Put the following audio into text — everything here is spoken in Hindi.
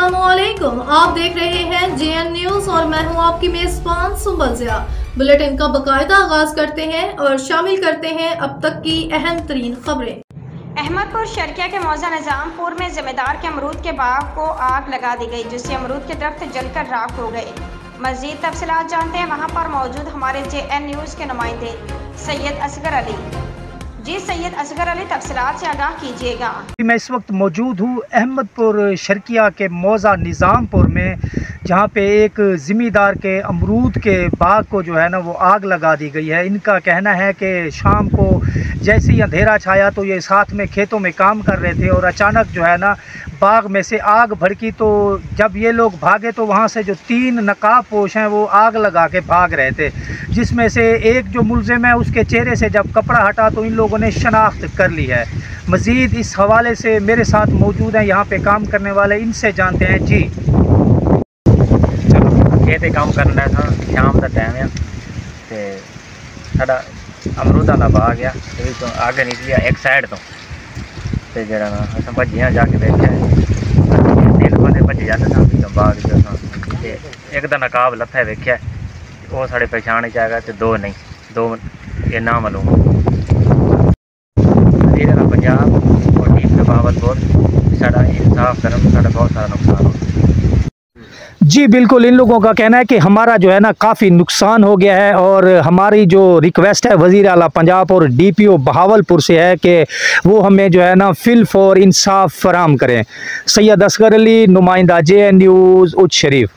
अस्सलामुअलैकुम, आप देख रहे हैं JN न्यूज और मैं हूं आपकी मेजबान सुंबल ज़िया। बुलेटिन का बाकायदा आगाज करते हैं और शामिल करते हैं अब तक की अहम तरीन खबरें। अहमदपुर शर्किया के मौजा निजामपुर में जिम्मेदार के अमरूद के बाग को आग लगा दी गई, जिससे अमरूद के दरख्त जलकर राख हो गए। मजीद तफसीलात जानते हैं वहां पर मौजूद हमारे JN न्यूज के नुमाइंदे सैयद असगर अली। जी सैयद असगर अली, तफसीलात से आगाह कीजिएगा। मैं इस वक्त मौजूद हूँ अहमदपुर शर्किया के मौजा निज़ामपुर में, जहाँ पे एक ज़िम्मेदार के अमरूद के बाग को जो है ना वो आग लगा दी गई है। इनका कहना है कि शाम को जैसे ही अंधेरा छाया तो ये साथ में खेतों में काम कर रहे थे और अचानक जो है ना बाग में से आग भड़की। तो जब ये लोग भागे तो वहाँ से जो 3 नकाबपोश हैं वो आग लगा के भाग रहे थे, जिसमें से एक जो मुलजिम है उसके चेहरे से जब कपड़ा हटा तो इन लोगों ने शनाख्त कर ली है। मज़ीद इस हवाले से मेरे साथ मौजूद हैं यहाँ पे काम करने वाले, इनसे जानते हैं। जी चलो खेते काम करना था, शाम का टाइम है तो साड़ा अमरूदा का बाग आ तो आगे निकलिया एक साइड तो जरा अस भजिया जाके देखा दिल बंदे भजे जाते सा बाग जो एक तो नकाब लत्था वेख्या वो साढ़े पहचान च आ गया तो 2 नहीं 2 ये ना मालूम। पंजाब और टीम के बावजूद साड़ा इंसाफ करना साड़ा बहुत सारा नुकसान हो। जी बिल्कुल, इन लोगों का कहना है कि हमारा जो है ना काफ़ी नुकसान हो गया है और हमारी जो रिक्वेस्ट है वज़ीर आला पंजाब और DPO बहावलपुर से है कि वो हमें जो है ना फिल फॉर इंसाफ फराहम करें। सैयद असगर अली, नुमाइंदा JN न्यूज़, उच्च शरीफ।